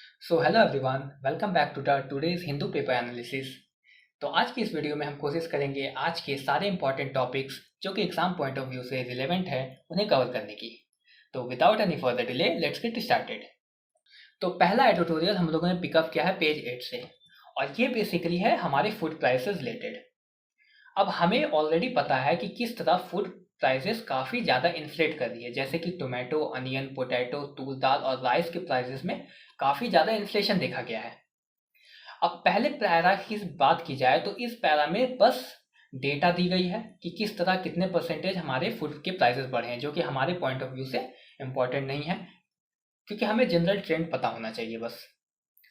So hello everyone, welcome back to the today's Hindu paper analysis. तो आज की इस वीडियो में हम कोशिश करेंगे आज के सारे इंपॉर्टेंट टॉपिक्स जो कि एग्जाम पॉइंट ऑफ व्यू से रिलेवेंट है उन्हें कवर करने की। तो without any further delay let's get started. तो पहला एडिटोरियल हम लोगों ने पिकअप किया है पेज 8 से, और ये बेसिकली है हमारे फूड प्राइसेस रिलेटेड। अब हमें ऑलरेडी पता है कि किस तरह फूड प्राइसेस काफ़ी ज़्यादा इन्फ्लेट कर रही है, जैसे कि टोमेटो, अनियन, पोटैटो, तूर दाल और राइस के प्राइसेस में काफ़ी ज़्यादा इन्फ्लेशन देखा गया है। अब पहले पैरा की बात की जाए तो इस पैरा में बस डेटा दी गई है कि किस तरह कितने परसेंटेज हमारे फूड के प्राइसेस बढ़े हैं, जो कि हमारे पॉइंट ऑफ व्यू से इम्पॉर्टेंट नहीं है, क्योंकि हमें जनरल ट्रेंड पता होना चाहिए बस।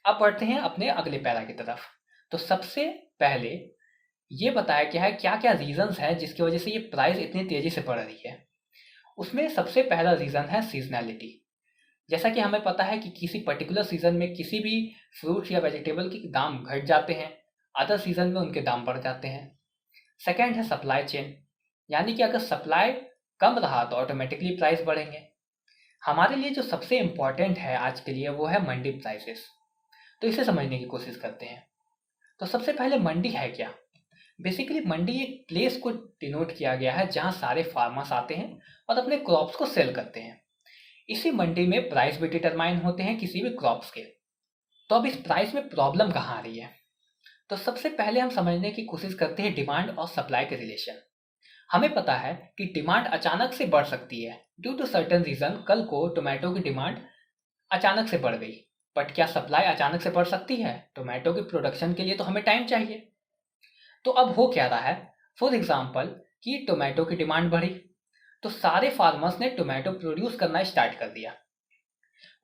अब बढ़ते हैं अपने अगले पैरा की तरफ। तो सबसे पहले ये बताया गया है क्या क्या रीजंस हैं जिसकी वजह से ये प्राइस इतनी तेजी से बढ़ रही है। उसमें सबसे पहला रीजन है सीजनैलिटी। जैसा कि हमें पता है कि किसी पर्टिकुलर सीजन में किसी भी फ्रूट्स या वेजिटेबल के दाम घट जाते हैं, अदर सीजन में उनके दाम बढ़ जाते हैं। सेकेंड है सप्लाई चेन, यानी कि अगर सप्लाई कम रहा तो ऑटोमेटिकली प्राइस बढ़ेंगे। हमारे लिए जो सबसे इम्पॉर्टेंट है आज के लिए वो है मंडी प्राइसेस। तो इसे समझने की कोशिश करते हैं। तो सबसे पहले मंडी है क्या। बेसिकली मंडी एक प्लेस को डिनोट किया गया है जहां सारे फार्मर्स आते हैं और अपने क्रॉप्स को सेल करते हैं। इसी मंडी में प्राइस भी डिटरमाइन होते हैं किसी भी क्रॉप्स के। तो अब इस प्राइस में प्रॉब्लम कहाँ आ रही है। तो सबसे पहले हम समझने की कोशिश करते हैं डिमांड और सप्लाई के रिलेशन। हमें पता है कि डिमांड अचानक से बढ़ सकती है ड्यू टू सर्टेन रीजन। कल को टोमेटो की डिमांड अचानक से बढ़ गई, बट क्या सप्लाई अचानक से बढ़ सकती है। टोमेटो के प्रोडक्शन के लिए तो हमें टाइम चाहिए। तो अब हो क्या रहा है, फॉर एग्जाम्पल कि टोमेटो की डिमांड बढ़ी तो सारे फार्मर्स ने टोमेटो प्रोड्यूस करना स्टार्ट कर दिया।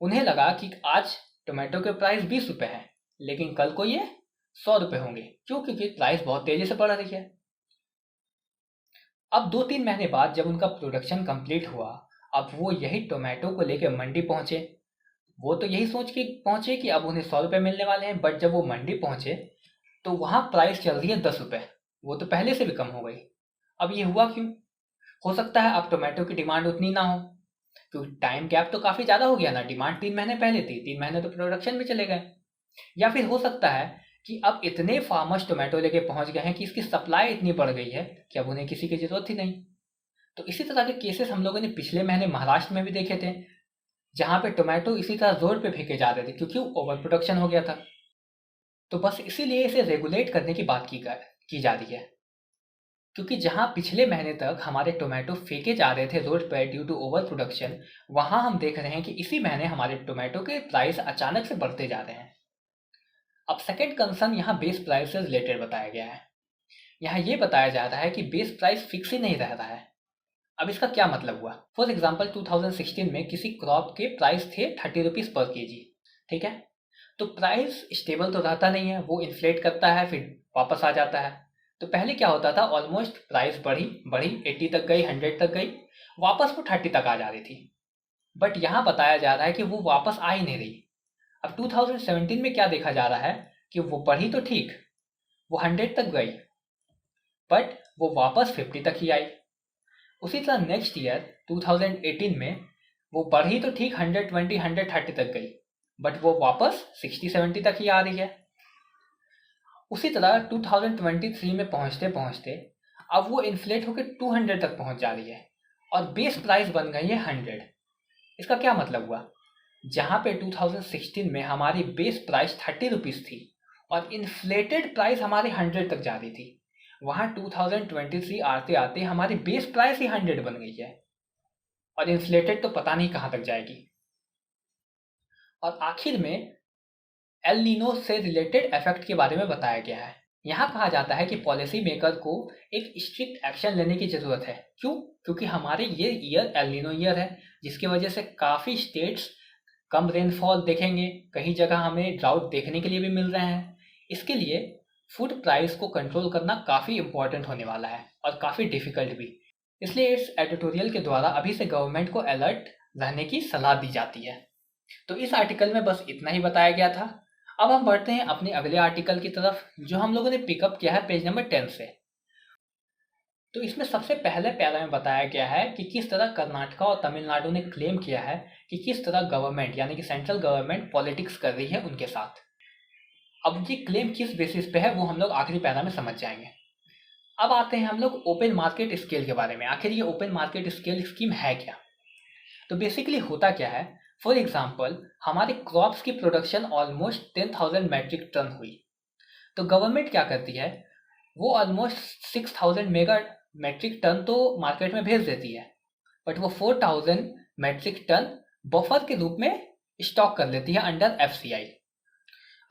उन्हें लगा कि आज टोमेटो के प्राइस 20 रुपए है, लेकिन कल को ये 100 रुपए होंगे। क्यों? क्योंकि प्राइस बहुत तेजी से बढ़ रही है। अब 2-3 महीने बाद जब उनका प्रोडक्शन कंप्लीट हुआ, अब वो यही टोमेटो को लेकर मंडी पहुंचे। वो तो यही सोच के पहुंचे कि अब उन्हें 100 रुपए मिलने वाले हैं, बट जब वो मंडी पहुंचे तो वहां प्राइस चल रही है 10 रुपए। वो तो पहले से भी कम हो गई। अब ये हुआ क्यों? हो सकता है अब टोमेटो की डिमांड उतनी ना हो, क्योंकि टाइम गैप तो काफी ज्यादा हो गया ना। डिमांड 3 महीने पहले थी, 3 महीने तो प्रोडक्शन में चले गए। या फिर हो सकता है कि अब इतने फार्मर्स टोमेटो लेके पहुंच गए हैं कि इसकी सप्लाई इतनी बढ़ गई है कि अब उन्हें किसी की जरूरत ही नहीं। तो इसी तरह के केसेस हम लोगों ने पिछले महीने महाराष्ट्र में भी देखे थे, जहां पे टोमेटो इसी तरह रोड पे फेंके जा रहे थे क्योंकि ओवर प्रोडक्शन हो गया था। तो बस इसीलिए इसे रेगुलेट करने की बात की जा रही है, क्योंकि जहां पिछले महीने तक हमारे टोमेटो फेंके जा रहे थे रोड पर ड्यू टू ओवर प्रोडक्शन, वहां हम देख रहे हैं कि इसी महीने हमारे टोमेटो के प्राइस अचानक से बढ़ते जा रहे हैं। अब सेकेंड कंसर्न यहाँ बेस प्राइस से रिलेटेड बताया गया है। यहाँ ये बताया जा रहा है कि बेस प्राइस फिक्स ही नहीं रह रहा है। अब इसका क्या मतलब हुआ? फॉर एग्जाम्पल 2016 में किसी क्रॉप के प्राइस थे 30 रुपीज पर केजी, ठीक है। तो प्राइस स्टेबल तो रहता नहीं है, वो इन्फ्लेट करता है फिर वापस आ जाता है। तो पहले क्या होता था, ऑलमोस्ट प्राइस बढ़ी बढ़ी 80 तक गई, 100 तक गई, वापस वो 30 तक आ जा रही थी। बट यहाँ बताया जा रहा है कि वो वापस आ ही नहीं रही। अब 2017 में क्या देखा जा रहा है कि वो बढ़ी तो ठीक, वो 100 तक गई, बट वो वापस 50 तक ही आई। उसी तरह नेक्स्ट ईयर 2018 में वो बढ़ी तो ठीक 120 130 तक गई, बट वो वापस 60-70 तक ही आ रही है। उसी तरह 2023 में पहुंचते पहुंचते अब वो इन्फ्लेट होकर 200 तक पहुंच जा रही है और बेस प्राइस बन गई है 100। इसका क्या मतलब हुआ? जहां पे 2016 में हमारी बेस प्राइस 30 रुपीज थी और इन्फ्लेटेड प्राइस हमारी 100 तक जा रही थी, वहां 2023 आते आते हमारी बेस प्राइस ही 100 बन गई है और इन्फ्लेटेड तो पता नहीं कहां तक जाएगी। और आखिर में एल नीनो से रिलेटेड इफेक्ट के बारे में बताया गया है। यहाँ कहा जाता है कि पॉलिसी मेकर को एक स्ट्रिक्ट एक्शन लेने की जरूरत है। क्यों? क्योंकि हमारे ये ईयर एल नीनो ईयर है, जिसकी वजह से काफ़ी स्टेट्स कम रेनफॉल देखेंगे, कहीं जगह हमें ड्राउट देखने के लिए भी मिल रहे हैं। इसके लिए फूड प्राइस को कंट्रोल करना काफ़ी इंपॉर्टेंट होने वाला है और काफ़ी डिफिकल्ट भी। इसलिए इस एडिटोरियल के द्वारा अभी से गवर्नमेंट को अलर्ट रहने की सलाह दी जाती है। तो इस आर्टिकल में बस इतना ही बताया गया था। अब हम बढ़ते हैं अपने अगले आर्टिकल की तरफ, जो हम लोगों ने पिकअप किया है पेज नंबर 10 से। तो इसमें सबसे पहले पैरा में बताया गया है कि किस तरह कर्नाटका और तमिलनाडु ने क्लेम किया है कि किस तरह गवर्नमेंट यानी कि सेंट्रल गवर्नमेंट पॉलिटिक्स कर रही है उनके साथ। अब ये क्लेम किस बेसिस पे है वो हम लोग आखिरी पैरा में समझ जाएंगे। अब आते हैं हम लोग ओपन मार्केट स्केल के बारे में। आखिर ये ओपन मार्केट स्केल स्कीम है क्या? तो बेसिकली होता क्या है, फॉर एग्जाम्पल हमारे क्रॉप्स की प्रोडक्शन ऑलमोस्ट 10,000 मैट्रिक टन हुई, तो गवर्नमेंट क्या करती है, वो ऑलमोस्ट 6,000 मेगा मैट्रिक टन तो मार्केट में भेज देती है, बट वो 4,000 मैट्रिक टन बफर के रूप में स्टॉक कर लेती है अंडर FCI।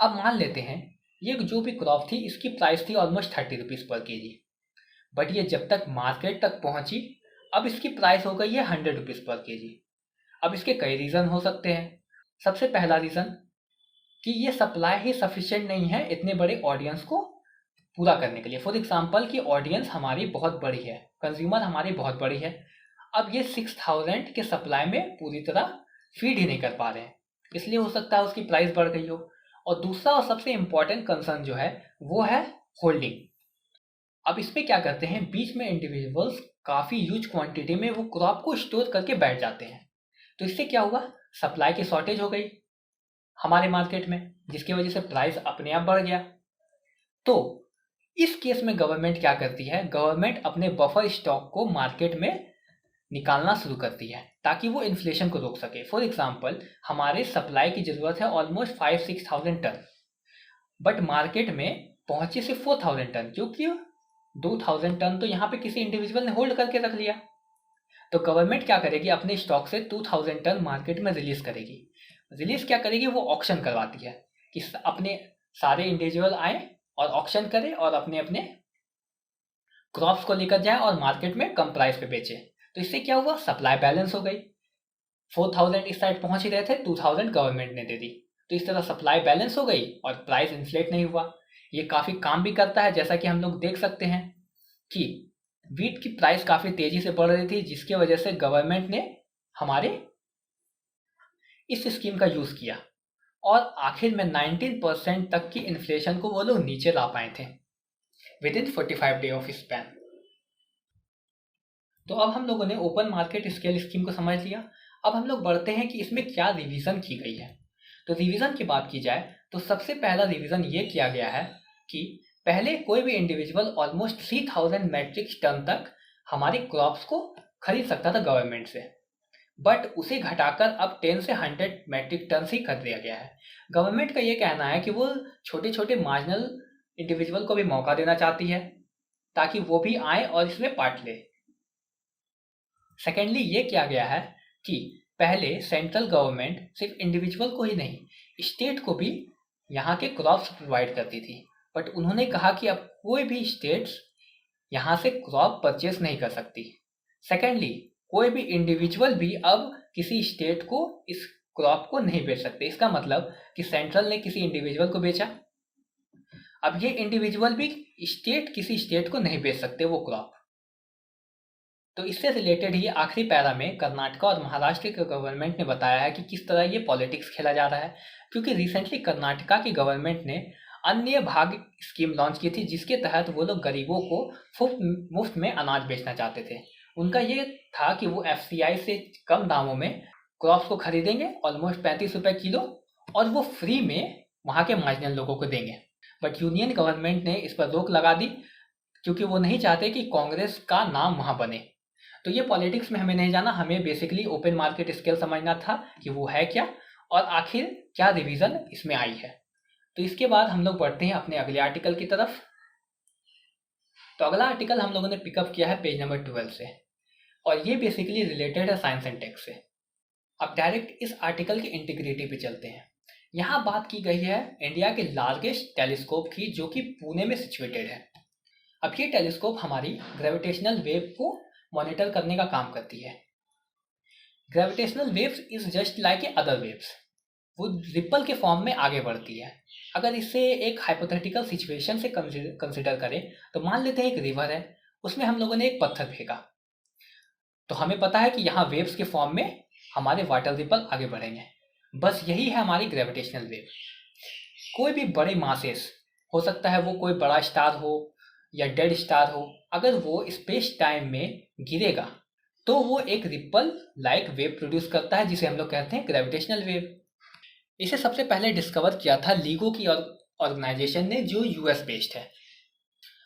अब मान लेते हैं ये जो भी क्रॉप थी इसकी प्राइस थी ऑलमोस्ट 30 रुपीज़ पर केजी, बट ये जब तक मार्केट तक पहुंची अब इसकी प्राइस हो गई है 100 रुपीज़ पर केजी। अब इसके कई रीज़न हो सकते हैं। सबसे पहला रीज़न कि ये सप्लाई ही सफिशिएंट नहीं है इतने बड़े ऑडियंस को पूरा करने के लिए। फॉर एग्जांपल कि ऑडियंस हमारी बहुत बड़ी है, कंज्यूमर हमारी बहुत बड़ी है, अब ये 6,000 के सप्लाई में पूरी तरह फीड ही नहीं कर पा रहे हैं, इसलिए हो सकता है उसकी प्राइस बढ़ गई हो। और दूसरा और सबसे इम्पॉर्टेंट कंसर्न जो है वो है होल्डिंग। अब इसमें क्या करते हैं, बीच में इंडिविजुअल्स काफ़ी ह्यूज क्वांटिटी में वो क्रॉप को स्टोर करके बैठ जाते हैं, तो इससे क्या हुआ, सप्लाई की शॉर्टेज हो गई हमारे मार्केट में, जिसकी वजह से प्राइस अपने आप बढ़ गया। तो इस केस में गवर्नमेंट क्या करती है, गवर्नमेंट अपने बफर स्टॉक को मार्केट में निकालना शुरू करती है ताकि वो इन्फ्लेशन को रोक सके। फॉर एग्जांपल हमारे सप्लाई की ज़रूरत है ऑलमोस्ट 5-6,000 टन, बट मार्केट में पहुंचे सिर्फ 4,000 टन, क्योंकि 2,000 टन तो यहाँ पे किसी इंडिविजुअल ने होल्ड करके रख लिया। तो गवर्नमेंट क्या करेगी, अपने स्टॉक से 2,000 टन मार्केट में रिलीज करेगी। रिलीज क्या करेगी, वो ऑक्शन करवाती है कि अपने सारे इंडिविजुअल आए और ऑक्शन करें और अपने अपने क्रॉप्स को लेकर जाए और मार्केट में कम प्राइस पे बेचे। तो इससे क्या हुआ, सप्लाई बैलेंस हो गई। 4,000 इस साइड पहुंच ही रहे थे, 2,000 गवर्नमेंट ने दे दी, तो इस तरह सप्लाई बैलेंस हो गई और प्राइस इन्फ्लेट नहीं हुआ। ये काफ़ी काम भी करता है, जैसा कि हम लोग देख सकते हैं कि वीट की प्राइस काफ़ी तेज़ी से बढ़ रही थी, जिसकी वजह से गवर्नमेंट ने हमारे इस स्कीम का यूज़ किया और आखिर में 19% तक की इन्फ्लेशन को वो लोग नीचे ला पाए थे with in 45 day of span. तो अब हम लोगों ने ओपन मार्केट स्केल स्कीम को समझ लिया। अब हम लोग बढ़ते हैं कि इसमें क्या रिवीजन की गई है। तो रिवीजन की बात की जाए तो सबसे पहला रिवीजन ये किया गया है कि पहले कोई भी इंडिविजुअल ऑलमोस्ट 3,000 मैट्रिक टन तक हमारे क्रॉप्स को खरीद सकता था गवर्नमेंट से, बट उसे घटाकर अब 10 से 100 मैट्रिक टन ही कर दिया गया है। गवर्नमेंट का ये कहना है कि वो छोटे छोटे मार्जिनल इंडिविजुअल को भी मौका देना चाहती है ताकि वो भी आए और इसमें पार्ट ले। सेकेंडली ये किया गया है कि पहले सेंट्रल गवर्नमेंट सिर्फ इंडिविजुअल को ही नहीं, स्टेट को भी यहाँ के क्रॉप्स प्रोवाइड करती थी, बट उन्होंने कहा कि अब कोई भी स्टेट्स यहाँ से क्रॉप परचेस नहीं कर सकती। सेकेंडली कोई भी इंडिविजुअल भी अब किसी स्टेट को इस क्रॉप को नहीं बेच सकते। इसका मतलब कि सेंट्रल ने किसी इंडिविजुअल को बेचा, अब ये इंडिविजुअल भी स्टेट किसी स्टेट को नहीं बेच सकते वो क्रॉप। तो इससे रिलेटेड ही आखिरी पैरा में कर्नाटका और महाराष्ट्र के गवर्नमेंट ने बताया है कि किस तरह ये पॉलिटिक्स खेला जा रहा है, क्योंकि रिसेंटली कर्नाटका की गवर्नमेंट ने अन्य भाग्य स्कीम लॉन्च की थी, जिसके तहत वो लोग गरीबों को मुफ्त में अनाज बेचना चाहते थे। उनका ये था कि वो FCI से कम दामों में क्रॉप्स को खरीदेंगे, ऑलमोस्ट 35 रुपये किलो, और वो फ्री में वहाँ के मार्जिनल लोगों को देंगे। बट यूनियन गवर्नमेंट ने इस पर रोक लगा दी, क्योंकि वो नहीं चाहते कि कांग्रेस का नाम वहाँ बने। तो ये पॉलिटिक्स में हमें नहीं जाना, हमें बेसिकली ओपन मार्केट स्केल समझना था कि वो है क्या और आखिर क्या रिवीजन इसमें आई है। तो इसके बाद हम लोग बढ़ते हैं अपने अगले आर्टिकल की तरफ। तो अगला आर्टिकल हम लोगों ने पिकअप किया है पेज नंबर 12 से, और ये बेसिकली रिलेटेड है साइंस एंड टेक से। अब डायरेक्ट इस आर्टिकल की इंटीग्रिटी पे चलते हैं। यहाँ बात की गई है इंडिया के लार्जेस्ट टेलीस्कोप की, जो कि पुणे में सिचुएटेड है। अब ये टेलीस्कोप हमारी ग्रेविटेशनल वेव को मॉनिटर करने का काम करती है। Gravitational waves is just like a other waves, वो रिपल के फॉर्म में आगे बढ़ती है। अगर इसे एक हाइपोथेटिकल सिचुएशन से कंसिडर करें तो मान लेते हैं एक रिवर है, उसमें हम लोगों ने एक पत्थर फेंका, तो हमें पता है कि यहाँ वेव्स के फॉर्म में हमारे वाटर रिपल आगे बढ़ेंगे। बस यही है हमारी ग्रेविटेशनल वेव। कोई भी बड़े मासेस हो सकता है, वो कोई बड़ा स्टार हो या डेड स्टार हो, अगर वो स्पेस टाइम में गिरेगा तो वो एक रिपल लाइक वेव प्रोड्यूस करता है जिसे हम लोग कहते हैं ग्रेविटेशनल वेव। इसे सबसे पहले डिस्कवर किया था लीगो की ऑर्गेनाइजेशन ने, जो यूएस बेस्ड है।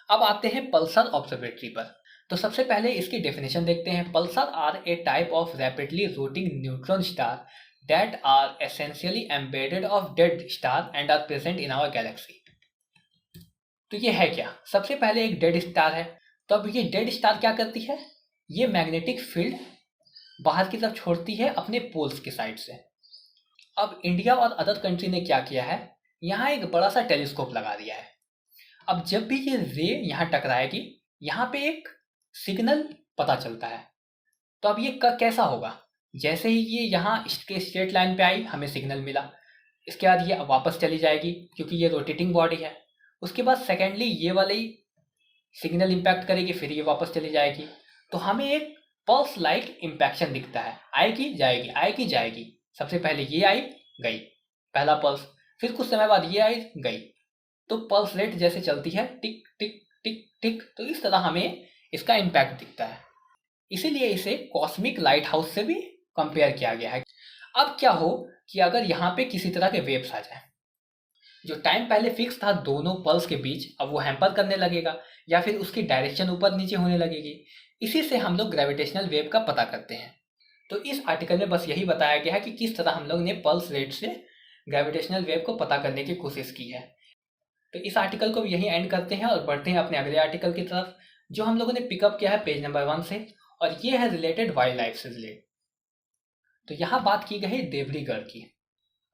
अब आते हैं पल्सर ऑब्जर्वेटरी पर। तो सबसे पहले इसकी डेफिनेशन देखते हैं। Pulsar are a type of rapidly rotating neutron star that are essentially embedded of dead star and are present in our galaxy. तो ये है क्या? सबसे पहले एक डेड स्टार है। तो अब ये डेड स्टार क्या करती है? ये मैग्नेटिक फील्ड बाहर की तरफ छोड़ती है अपने पोल्स की साइड से। अब इंडिया और अदर कंट्री ने क्या किया है, यहाँ एक बड़ा सा टेलीस्कोप लगा दिया है। अब जब भी ये रे यहाँ टकराएगी, यहाँ पे एक सिग्नल पता चलता है। तो अब ये कैसा होगा? जैसे ही ये यहाँ इसके स्ट्रेट लाइन पे आई, हमें सिग्नल मिला। इसके बाद ये वापस चली जाएगी क्योंकि ये रोटेटिंग बॉडी है। उसके बाद सेकेंडली ये वाली सिग्नल इम्पैक्ट करेगी, फिर ये वापस चली जाएगी। तो हमें एक पल्स लाइक इम्पैक्शन दिखता है, आएगी जाएगी आएगी जाएगी। सबसे पहले ये आई गई, पहला पल्स, फिर कुछ समय बाद ये आई गई। तो पल्स रेट जैसे चलती है, टिक टिक टिक टिक, तो इस तरह हमें इसका इम्पैक्ट दिखता है। इसीलिए इसे कॉस्मिक लाइट हाउस से भी कंपेयर किया गया है। अब क्या हो कि अगर यहाँ पे किसी तरह के वेव्स आ जाए, जो टाइम पहले फिक्स था दोनों पल्स के बीच, अब वो हैम्पर करने लगेगा या फिर उसकी डायरेक्शन ऊपर नीचे होने लगेगी। इसी से हम लोग ग्रेविटेशनल वेव का पता करते हैं। तो इस आर्टिकल में बस यही बताया गया है कि किस तरह हम लोग ने पल्स रेट से ग्रेविटेशनल वेव को पता करने की कोशिश की है। तो इस आर्टिकल को भी यही एंड करते हैं और बढ़ते हैं अपने अगले आर्टिकल की तरफ, जो हम लोगों ने पिकअप किया है पेज नंबर 1 से, और ये है रिलेटेड वाइल्ड लाइफ से रिलेटेड। तो यहाँ बात की गई है देवरीगढ़ की,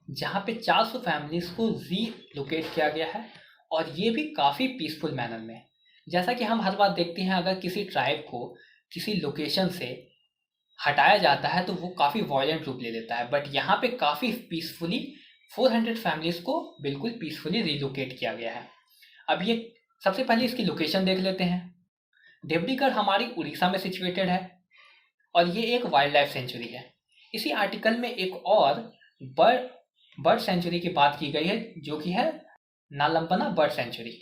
जहाँ पे 400 फैमिलीज को रीलोकेट किया गया है, और ये भी काफ़ी पीसफुल मैनर में। जैसा कि हम हर बार देखते हैं, अगर किसी ट्राइब को किसी लोकेशन से हटाया जाता है तो वो काफ़ी वॉयलेंट रूप ले लेता है, बट यहाँ पे काफ़ी पीसफुली 400 फैमिलीज को बिल्कुल पीसफुली रीलोकेट किया गया है। अब ये सबसे पहले इसकी लोकेशन देख लेते हैं। देवरीगढ़ हमारी उड़ीसा में सिचुएटेड है और ये एक वाइल्ड लाइफ सेंचुरी है। इसी आर्टिकल में एक और बर्ड सेंचुरी की बात की गई है, जो कि है नालंपना बर्ड सेंचुरी,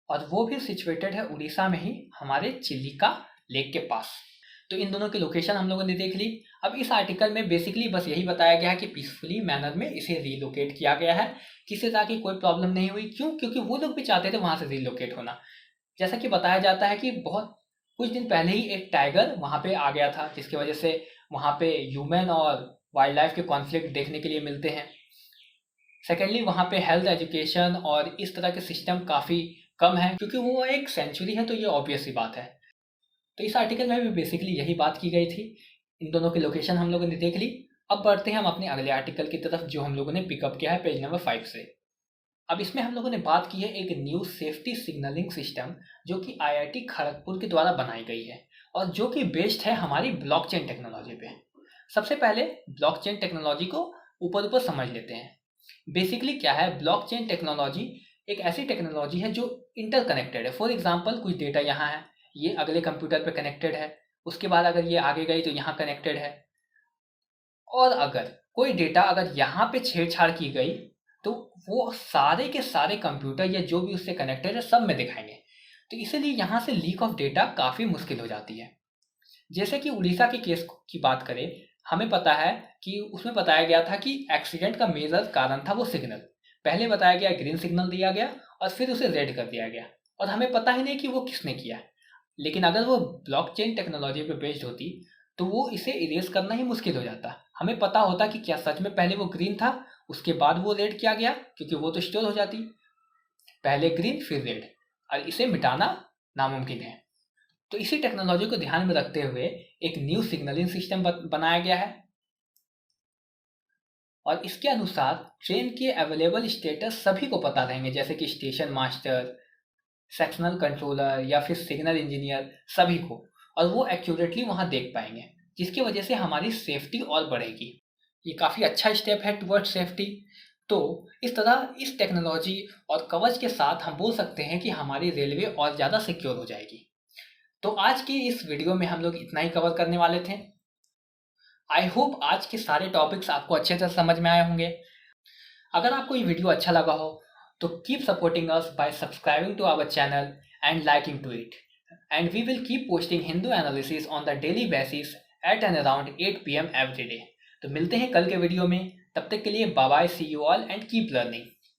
और वो भी सिचुएटेड है उड़ीसा में ही, हमारे चिलिका लेक के पास। तो इन दोनों की लोकेशन हम लोगों ने देख ली। अब इस आर्टिकल में बेसिकली बस यही बताया गया है कि पीसफुली मैनर में इसे रीलोकेट किया गया है, किसी तरह की कोई प्रॉब्लम नहीं हुई। क्यों? क्योंकि वो लोग भी चाहते थे वहाँ से रीलोकेट होना। जैसा कि बताया जाता है कि बहुत कुछ दिन पहले ही एक टाइगर वहाँ पे आ गया था, जिसकी वजह से वहाँ पे ह्यूमन और वाइल्ड लाइफ के कॉन्फ्लिक्ट देखने के लिए मिलते हैं। सेकेंडली वहाँ पे हेल्थ, एजुकेशन और इस तरह के सिस्टम काफ़ी कम है, क्योंकि वो एक सेंचुरी है, तो ये ऑब्वियस सी बात है। तो इस आर्टिकल में भी बेसिकली यही बात की गई थी। इन दोनों की लोकेशन हम लोगों ने देख ली। अब बढ़ते हैं हम अपने अगले आर्टिकल की तरफ, जो हम लोगों ने पिकअप किया है पेज नंबर 5 से। अब इसमें हम लोगों ने बात की है एक न्यू सेफ्टी सिग्नलिंग सिस्टम, जो कि आईआईटी खड़गपुर के द्वारा बनाई गई है और जो कि बेस्ड है हमारी ब्लॉकचेन टेक्नोलॉजी पे। सबसे पहले ब्लॉकचेन टेक्नोलॉजी को ऊपर समझ लेते हैं। बेसिकली क्या है ब्लॉकचेन टेक्नोलॉजी? एक ऐसी टेक्नोलॉजी है जो इंटरकनेक्टेड है। फॉर एग्जांपल, कुछ डेटा यहाँ है, ये अगले कंप्यूटर पे कनेक्टेड है, उसके बाद अगर ये आगे गई तो यहाँ कनेक्टेड है, और अगर कोई डेटा अगर यहाँ पे छेड़छाड़ की गई तो वो सारे के सारे कंप्यूटर या जो भी उससे कनेक्टेड है सब में दिखाएंगे। तो इसीलिए यहाँ से लीक ऑफ डेटा काफ़ी मुश्किल हो जाती है। जैसे कि उड़ीसा के केस की बात करें, हमें पता है कि उसमें बताया गया था कि एक्सीडेंट का मेजर कारण था वो सिग्नल। पहले बताया गया ग्रीन सिग्नल दिया गया और फिर उसे रेड कर दिया गया, और हमें पता ही नहीं कि वो किसने किया। लेकिन अगर वो ब्लॉकचेन टेक्नोलॉजी पे बेस्ड होती तो वो इसे इरेज करना ही मुश्किल हो जाता। हमें पता होता कि क्या सच में पहले वो ग्रीन था, उसके बाद वो रेड किया गया, क्योंकि वो तो स्टोर हो जाती, पहले ग्रीन फिर रेड, और इसे मिटाना नामुमकिन है। तो इसी टेक्नोलॉजी को ध्यान में रखते हुए एक न्यू सिग्नलिंग सिस्टम बनाया गया है, और इसके अनुसार ट्रेन के अवेलेबल स्टेटस सभी को पता रहेंगे, जैसे कि स्टेशन मास्टर, सेक्शनल कंट्रोलर या फिर सिग्नल इंजीनियर, सभी को, और वो एक्यूरेटली वहाँ देख पाएंगे, जिसकी वजह से हमारी सेफ्टी और बढ़ेगी। ये काफ़ी अच्छा स्टेप है टुवर्ड्स सेफ्टी। तो इस तरह इस टेक्नोलॉजी और कवच के साथ हम बोल सकते हैं कि हमारी रेलवे और ज़्यादा सिक्योर हो जाएगी। तो आज की इस वीडियो में हम लोग इतना ही कवर करने वाले थे। आई होप आज के सारे टॉपिक्स आपको अच्छे से समझ में आए होंगे। अगर आपको ये वीडियो अच्छा लगा हो तो keep supporting us by subscribing to our channel and liking to it. And we will keep posting Hindu analysis on the daily basis at and around 8 p.m. every day. तो मिलते हैं कल के वीडियो में, तब तक के लिए bye bye, see you all and keep learning.